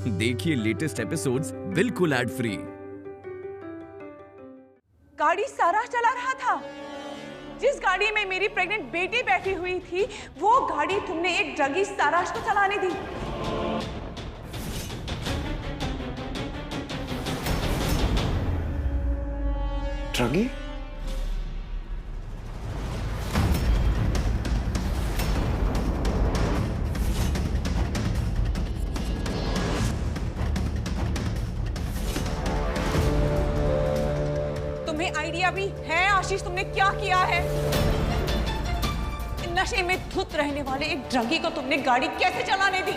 देखिए latest episodes बिल्कुल ad free. गाड़ी सारा चला रहा था। जिस गाड़ी में मेरी प्रेग्नेंट बेटी बैठी हुई थी, वो गाड़ी तुमने एक ड्रगी साराश को चलाने दी। ड्रगी? तुम्हें आइडिया भी है आशीष तुमने क्या किया है? नशे में धुत रहने वाले एक ड्रगी को तुमने गाड़ी कैसे चलाने दी,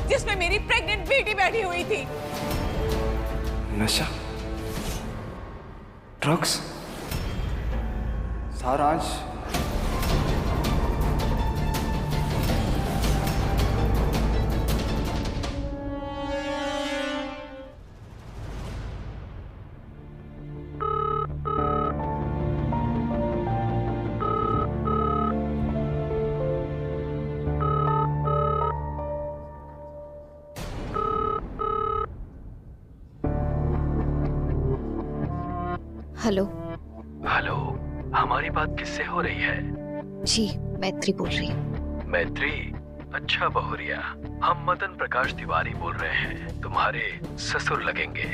जिसमें मेरी प्रेग्नेंट बेटी बैठी हुई थी? नशा, ड्रग्स, सारांश। हेलो। हेलो, हमारी बात किससे हो रही है? जी, मैत्री बोल रही हूँ। मैत्री? अच्छा बहुरिया, हम मदन प्रकाश तिवारी बोल रहे हैं, तुम्हारे ससुर लगेंगे।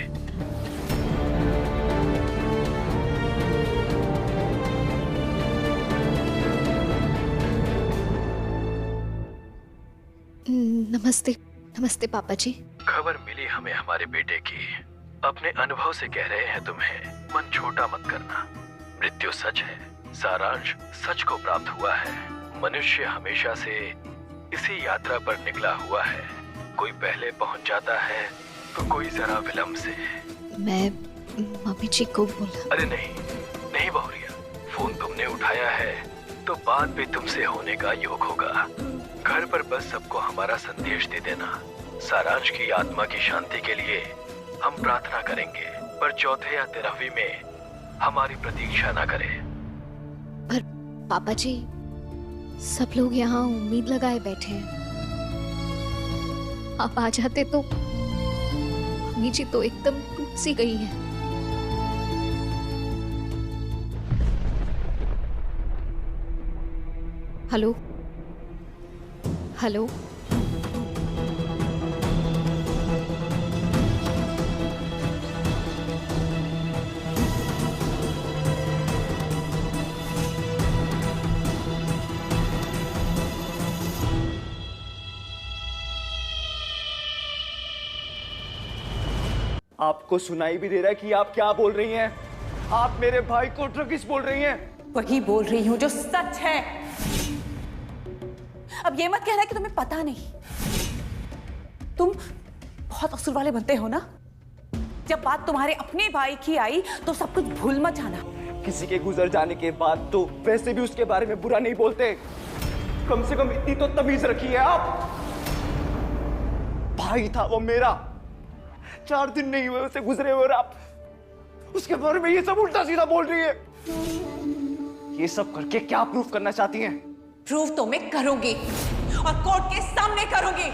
नमस्ते। नमस्ते पापा जी। खबर मिली हमें हमारे बेटे की। अपने अनुभव से कह रहे हैं तुम्हें, मन छोटा मत करना। मृत्यु सच है, सारांश सच को प्राप्त हुआ है। मनुष्य हमेशा से इसी यात्रा पर निकला हुआ है। कोई पहले पहुंच जाता है तो कोई जरा विलंब से। मैं मम्मी जी को बोला। अरे नहीं नहीं बहुरिया, फोन तुमने उठाया है तो बात भी तुमसे होने का योग होगा। घर पर बस सबको हमारा संदेश दे देना। सारांश की आत्मा की शांति के लिए हम प्रार्थना करेंगे, पर चौथे या 13वीं में हमारी प्रतीक्षा ना करें। पर पापा जी, सब लोग यहाँ उम्मीद लगाए बैठे हैं। आप आ जाते तो मम्मी जी तो एकदम टूट सी गई है। Hello hello. आपको सुनाई भी दे रहा है कि आप क्या बोल रही हैं? आप मेरे भाई को ड्रगिस्ट बोल रही हैं। वही बोल रही हूँ जो सच है। अब ये मत कहना कि तुम्हें पता नहीं। तुम बहुत असूल वाले बनते हो ना। जब बात तुम्हारे अपने भाई की आई तो सब कुछ भूल मत जाना। किसी के गुजर जाने के बाद तो वैसे भी उसके बारे में बुरा नहीं बोलते। कम से कम इतनी तो तमीज रखी है आप। भाई था वो मेरा, 4 दिन नहीं हुए उसे गुजरे हुए और आप उसके बारे में ये सब उल्टा सीधा बोल रही है। ये सब करके क्या प्रूफ करना चाहती हैं? प्रूफ तो मैं करूंगी और कोर्ट के सामने करूंगी।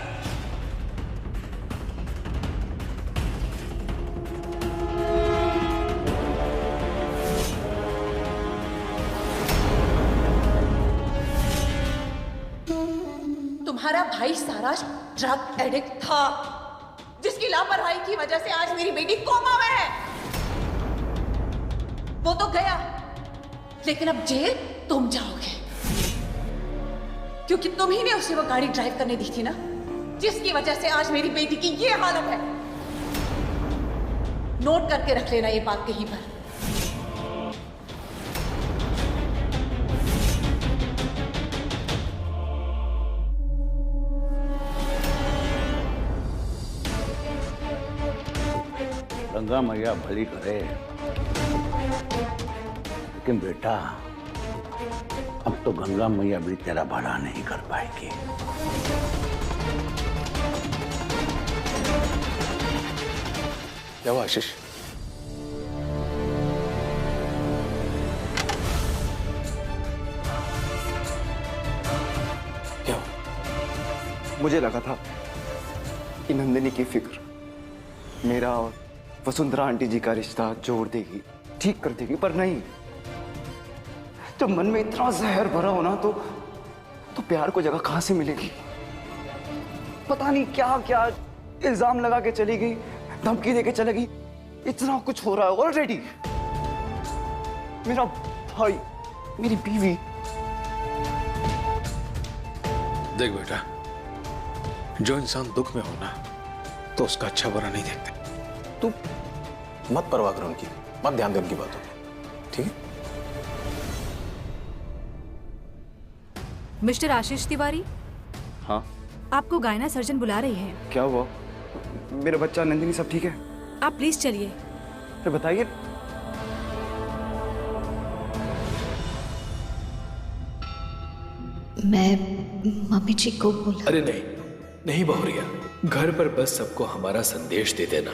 तुम्हारा भाई सारांश ड्रग एडिक्ट था, जिसकी लापरवाही की वजह से आज मेरी बेटी कोमा में है। वो तो गया, लेकिन अब जेल तुम जाओगे, क्योंकि तुम ही ने उसे वो गाड़ी ड्राइव करने दी थी ना, जिसकी वजह से आज मेरी बेटी की ये हालत है। नोट करके रख लेना ये बात कहीं पर। गंगा मैया भली करे, लेकिन बेटा अब तो गंगा मैया भी तेरा भला नहीं कर पाएगी। क्या हुआ आशीष? मुझे लगा था कि नंदिनी की फिक्र मेरा और वसुंधरा आंटी जी का रिश्ता जोड़ देगी, ठीक कर देगी, पर नहीं। जब मन में इतना जहर भरा हो ना तो प्यार को जगह कहां से मिलेगी? पता नहीं क्या क्या इल्जाम लगा के चली गई, धमकी देके चली गई। इतना कुछ हो रहा है ऑलरेडी। मेरा भाई, मेरी बीवी। देख बेटा, जो इंसान दुख में हो ना तो उसका अच्छा बुरा नहीं देखते। तू मत परवाह कर उनकी, मत ध्यान दे उनकी बातों पे, ठीक है? मिस्टर आशीष तिवारी, हाँ, आपको गायना सर्जन बुला रही है। क्या हुआ? मेरा बच्चा नंदिनी सब ठीक है? आप प्लीज चलिए। फिर बताइए। मैं मम्मी जी को बोला। अरे नहीं नहीं बहुरिया, घर पर बस सबको हमारा संदेश दे देना।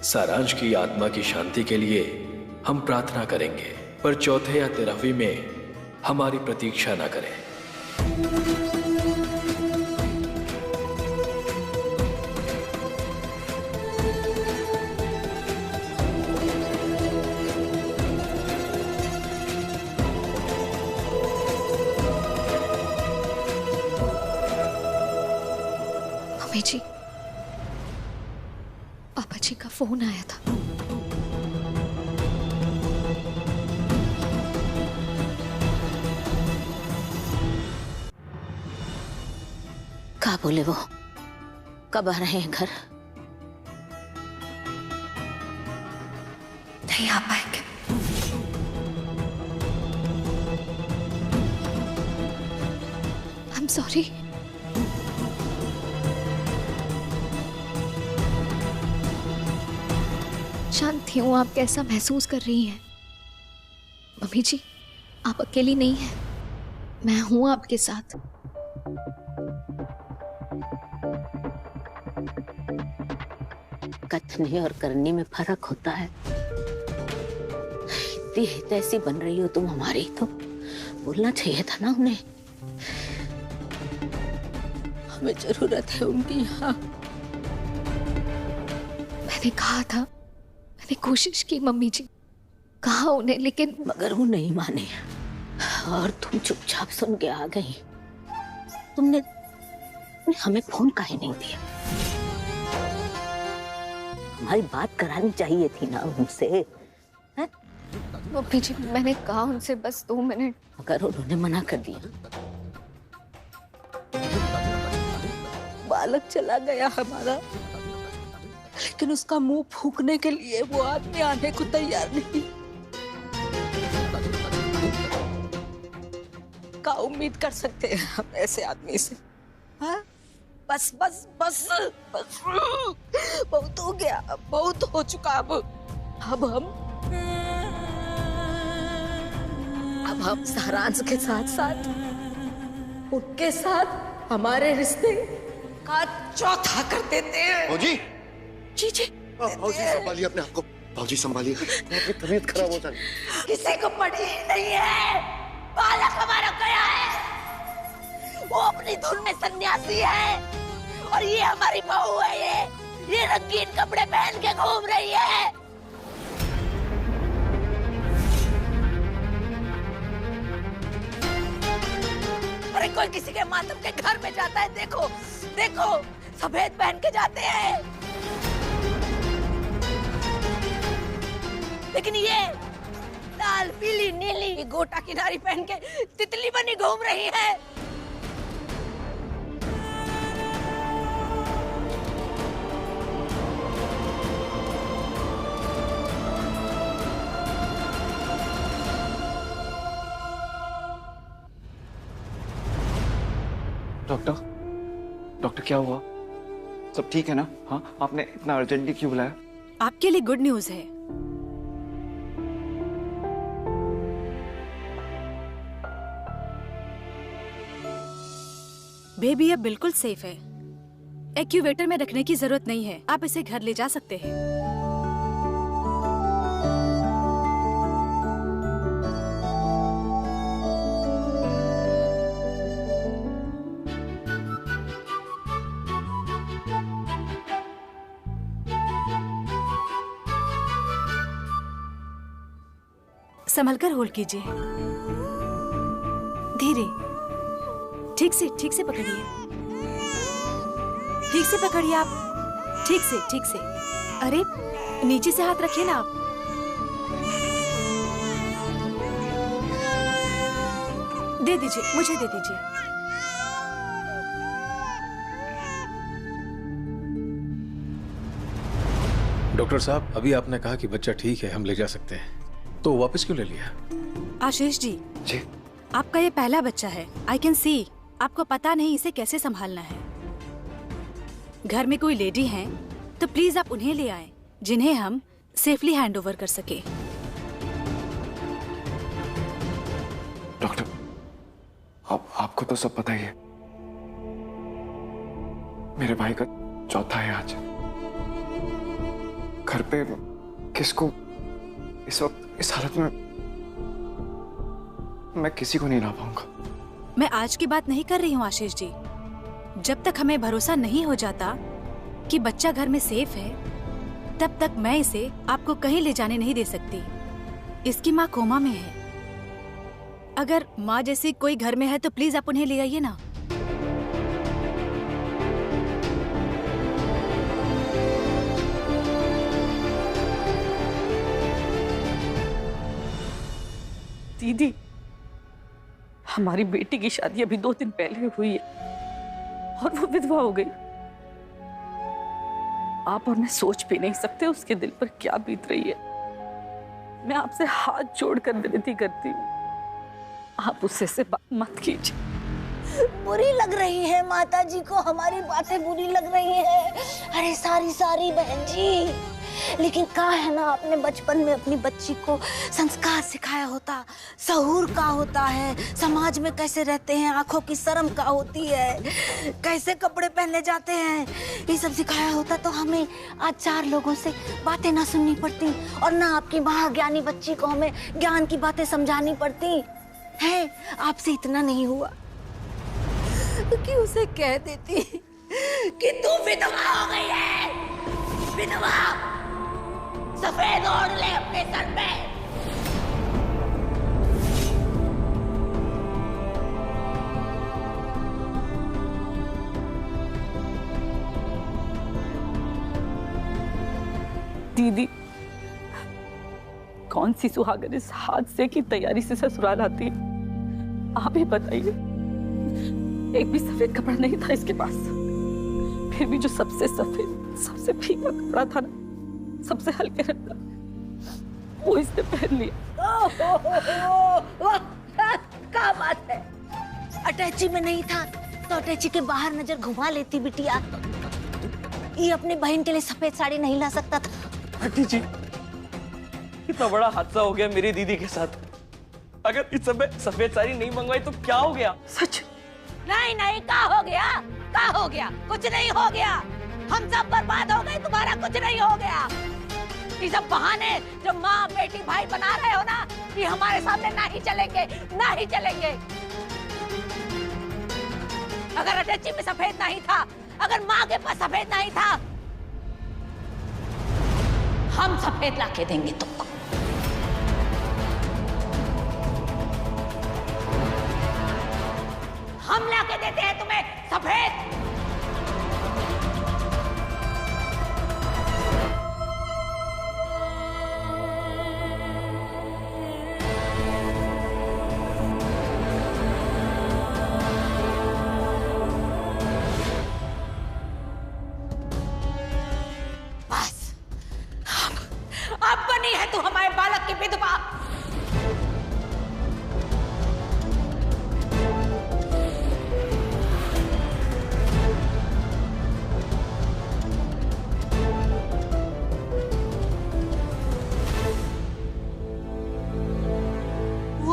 सारांश की आत्मा की शांति के लिए हम प्रार्थना करेंगे, पर चौथे या 13वीं में हमारी प्रतीक्षा ना करें। मम्मी जी, पापा जी का फोन आया था। क्या बोले वो? कब आ रहे हैं घर? नहीं आ पाएंगे। I'm sorry। जानती हूँ आप कैसा महसूस कर रही हैं। मम्मी जी, आप अकेली नहीं हैं, मैं हूं आपके साथ। कथनी और करनी में फर्क होता है। इतनी तैसी बन रही हो तुम हमारी, तो बोलना चाहिए था ना उन्हें। हमें जरूरत है उनकी यहाँ। मैंने कहा था, मैंने कोशिश की मम्मी जी, कहा उन्हें, लेकिन मगर वो नहीं माने और तुम चुपचाप सुन के आ गई। तुमने हमें फोन काहे नहीं दिया? हमारी बात करानी चाहिए थी ना उनसे। मम्मी जी, मैंने कहा उनसे बस 2 मिनट। अगर उन्होंने मना कर दिया, बालक चला गया हमारा, लेकिन उसका मुंह फूकने के लिए वो आदमी आने को तैयार नहीं। क्या उम्मीद कर सकते हैं हम ऐसे आदमी से? हाँ? बस बस बस बस, बहुत हो गया, बहुत हो चुका। अब हम सारांश के साथ साथ उनके साथ हमारे रिश्ते का चौथा कर देते हैं। भौजी, जी जी, भौजी संभालिए अपने आप को, भौजी संभालिए, आपकी तबीयत खराब हो जाएगी। किसी को पड़ी ही नहीं है, बालक हमारा गया है। वो अपनी धुन में सन्यासी है और ये हमारी बहू है। ये रंगीन कपड़े पहन के घूम रही है। अरे कोई किसी के मातम के घर में जाता है, देखो देखो, सफेद पहन के जाते हैं, लेकिन ये लाल पीली नीली गोटा किनारी पहन के तितली बनी घूम रही है। डॉक्टर क्या हुआ? सब ठीक है ना? हाँ, आपने इतना अर्जेंटली क्यों बुलाया? आपके लिए गुड न्यूज है। बेबी अब बिल्कुल सेफ है। एक्यूवेटर में रखने की जरूरत नहीं है, आप इसे घर ले जा सकते हैं। संभल कर होल्ड कीजिए, धीरे, ठीक से पकड़िए, ठीक से पकड़िए आप, ठीक से। अरे नीचे से हाथ रखिए ना आप। दे दीजिए, मुझे दे दीजिए। डॉक्टर साहब, अभी आपने कहा कि बच्चा ठीक है, हम ले जा सकते हैं, तो वापस क्यों ले लिया? आशीष जी, जी आपका ये पहला बच्चा है, आई कैन सी। आपको पता नहीं इसे कैसे संभालना है। घर में कोई लेडी हैं, तो प्लीज आप उन्हें ले आएं, जिन्हें हम सेफली हैंड ओवर कर सके। डॉक्टर, आपको तो सब पता ही है, मेरे भाई का चौथा है आज। घर पे किसको इस वक्त इस हालत में मैं किसी को नहीं ला पाऊंगा। मैं आज की बात नहीं कर रही हूँ आशीष जी। जब तक हमें भरोसा नहीं हो जाता कि बच्चा घर में सेफ है, तब तक मैं इसे आपको कहीं ले जाने नहीं दे सकती। इसकी माँ कोमा में है। अगर माँ जैसी कोई घर में है तो प्लीज आप उन्हें ले आइए ना। दीदी, हमारी बेटी की शादी अभी 2 दिन पहले हुई है और वो विधवा हो गई। आप और मैं सोच भी नहीं सकते उसके दिल पर क्या बीत रही है। मैं आपसे हाथ जोड़कर विनती करती हूँ, आप उससे से बात मत कीजिए। बुरी लग रही है माता जी को, हमारी बातें बुरी लग रही है। अरे सारी बहन जी, लेकिन कहा है ना, आपने बचपन में अपनी बच्ची को संस्कार सिखाया होता, सहूर का होता है, समाज में कैसे रहते हैं, आंखों की शर्म का होती है, कैसे कपड़े पहने जाते हैं, ये सब सिखाया होता तो हमें आज 4 लोगों से बातें ना सुननी पड़ती और ना आपकी महाज्ञानी बच्ची को हमें ज्ञान की बातें समझानी पड़ती है। आपसे इतना नहीं हुआ कि उसे कह देती कि तू विधवा हो गई है, विधवा, सफेद ओढ़ ले अपने सर पे। दीदी, कौन सी सुहागन इस हादसे की तैयारी से ससुराल आती है? आप ही बताइए। एक भी सफेद कपड़ा नहीं था इसके पास, फिर भी जो सबसे सफेद, सबसे फीका कपड़ा था ना, सबसे हल्के रंग का, वो इसने पहन लिया। क्या बात है, अटैची में नहीं था तो अटैची के बाहर नजर घुमा लेती बिटिया। ये अपनी बहन के लिए सफेद साड़ी नहीं ला सकता था। आंटी जी, कितना बड़ा हादसा हो गया मेरी दीदी के साथ। अगर इस समय सफेद साड़ी नहीं मंगवाई तो क्या हो गया? सच नहीं, क्या हो गया? क्या हो गया? कुछ नहीं हो गया। हम सब बर्बाद हो गए, तुम्हारा कुछ नहीं हो गया। ये सब बहाने जो माँ बेटी भाई बना रहे हो ना, ये हमारे सामने ना ही चलेंगे, ना ही चलेंगे। अगर अटैची में सफेद नहीं था, अगर माँ के पास सफेद नहीं था, हम सफेद लाके देंगे तुमको। हम लाके देते हैं तुम्हें सफेद। बस अब बनी है तू हमारे बालक की विधवा।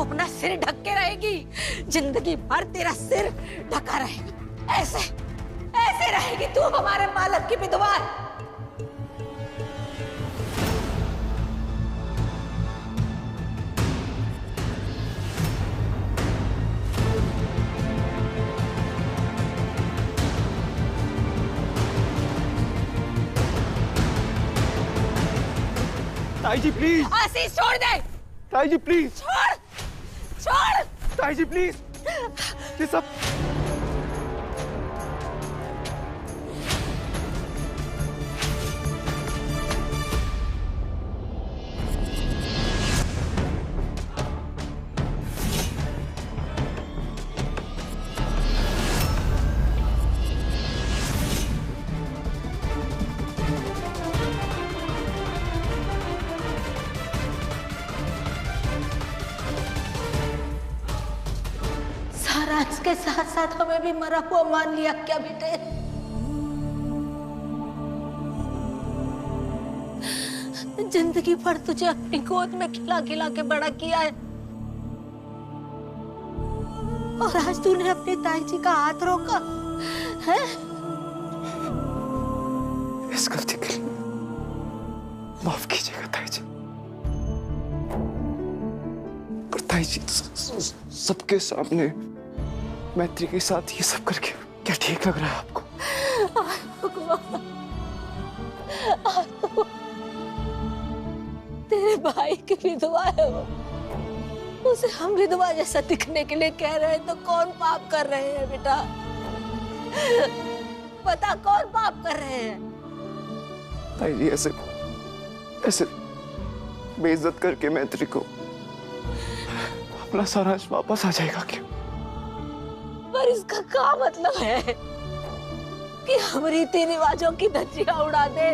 अपना सिर ढक के रहेगी, जिंदगी भर तेरा सिर ढका रहेगा। ऐसे ऐसे रहेगी तू हमारे मालक की विधवा। ताई जी प्लीज। आशीष छोड़ दे, ताई जी प्लीज। छोड़ छोड़ ताई जी प्लीज, ये सब सारांश के साथ साथ हमें भी मरा हुआ मान लिया क्या बेटे? जिंदगी भर तुझे अपनी गोद में खिला खिला के बड़ा किया है और आज तूने अपनी ताई जी का हाथ रोका है? इस गलती के लिए माफ कीजिएगा ताई जी। पर ताई जी सबके सामने मैत्री के साथ ये सब करके क्या ठीक लग रहा है आपको? तेरे भाई की विधवा है वो, उसे हम विधवा जैसा दिखने के लिए कह रहे हैं तो कौन पाप कर रहे हैं बेटा? बता कौन पाप कर रहे हैं? ताई जी ऐसे ऐसे बेइज्जत करके मैत्री को अपना सारांश वापस आ जाएगा क्या? पर इसका क्या मतलब है कि हम रीति रिवाजों की धज्जियां उड़ा दे,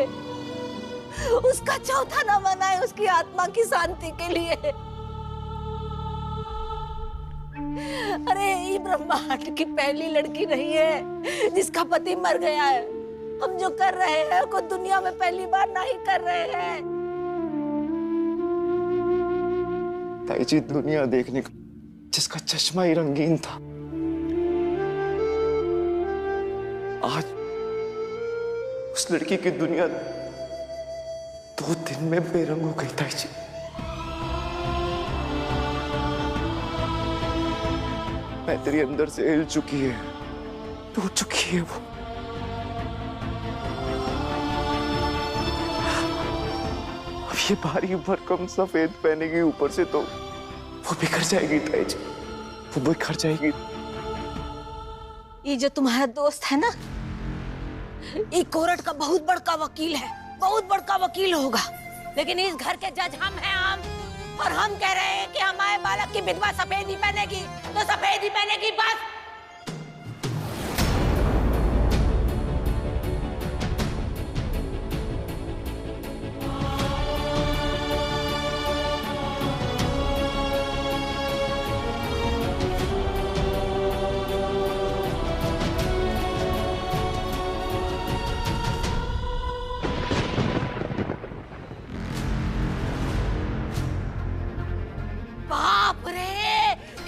उसका चौथा न मनाए उसकी आत्मा की शांति के लिए? अरे ये ब्रह्मांड की पहली लड़की नहीं है जिसका पति मर गया है। हम जो कर रहे हैं को दुनिया में पहली बार नहीं कर रहे हैं। ताई जी दुनिया देखने का जिसका चश्मा ही रंगीन था, आज उस लड़की की दुनिया 2 दिन में बेरंग हो गई। ताई जी मैत्री अंदर से हिल चुकी है, टूट चुकी है वो। अब ये भारी भरकम सफेद पहनेगी ऊपर से तो वो बिखर जाएगी ताई जी, वो बिखर जाएगी। ये जो तुम्हारा दोस्त है ना, ये कोर्ट का बहुत बड़का वकील है, बहुत बड़का वकील होगा, लेकिन इस घर के जज हम हैं हम। और हम कह रहे हैं कि हमारे बालक की विधवा सफेद ही पहनेगी तो सफेद ही पहनेगी बस।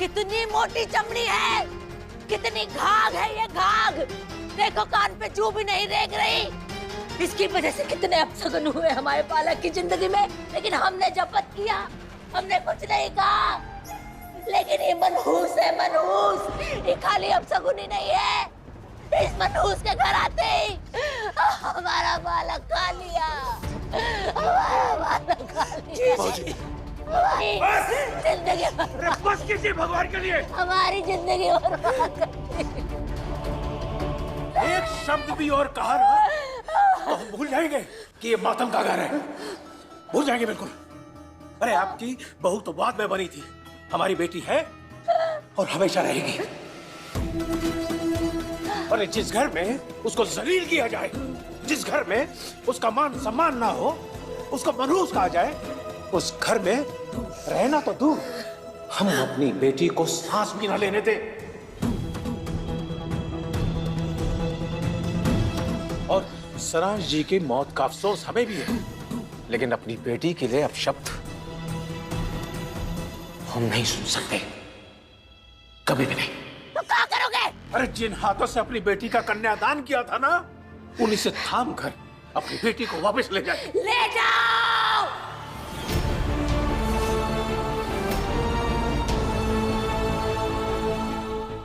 कितनी मोटी चमड़ी है, कितनी घाघ है ये घाघ। देखो कान पे चू भी नहीं देख रही। इसकी वजह से कितने अपशगुन हुए हमारे बालक की जिंदगी में, लेकिन हमने जपत किया, हमने कुछ नहीं कहा। लेकिन ये मनहूस है, मनहूस। ये खाली अपशगुन ही नहीं है, इस मनहूस के घर आते ही हमारा बालक खा लिया, हमारा बालक खा लिया। जिंदगी बस कीजिए भगवान के लिए, हमारी जिंदगी बर्बाद कर दी। एक शब्द भी और कहा ना तो हम भूल जाएंगे कि ये मातम का घर है, भूल जाएंगे बिल्कुल। अरे आपकी बहू तो बाद में बनी थी, हमारी बेटी है और हमेशा रहेगी। अरे जिस घर में उसको जलील किया जाए, जिस घर में उसका मान सम्मान ना हो, उसको मनहूस कहा जाए, उस घर में रहना तो दूर, हम अपनी बेटी को सांस भी ना लेने दे। और सारांश जी की मौत का अफसोस हमें भी है, लेकिन अपनी बेटी के लिए अपशब्द हम नहीं सुन सकते, कभी भी नहीं। तो क्या करोगे? अरे जिन हाथों से अपनी बेटी का कन्यादान किया था ना, उन्हीं से थाम कर अपनी बेटी को वापस ले जाए। ले जाओ।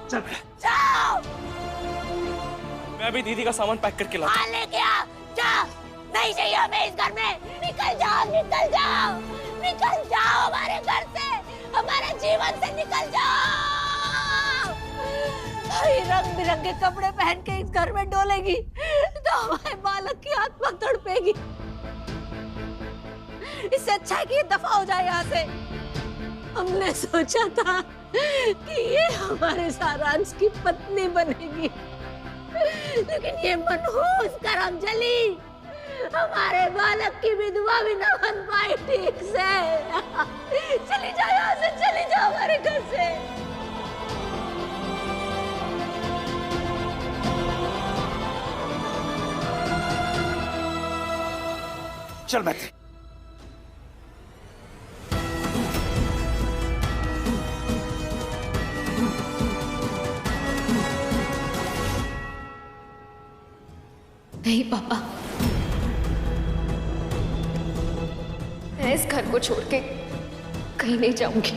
चल जाओ। मैं अभी दीदी का सामान पैक करके लाता हूं। ले गया, जाओ। नहीं चाहिए हमें इस घर में। निकल जाओ, निकल जाओ, निकल जाओ हमारे घर से। हमारे जीवन से निकल जाओ। ये रंग बिरंगे कपड़े पहन के इस घर में डोलेगी तो हमारे बालक की आत्मा तड़पेगी। इससे अच्छा है कि ये दफा हो जाए यहाँ से। हमने सोचा था कि ये हमारे सारांश की पत्नी बनेगी, लेकिन ये मनहूस करमजली हमारे बालक की विधवा भी न बन पाई ठीक से। चली जाओ यहाँ से, चली जाओ हमारे घर से। चल मैत्री। नहीं पापा, मैं इस घर को छोड़ के कहीं नहीं जाऊंगी।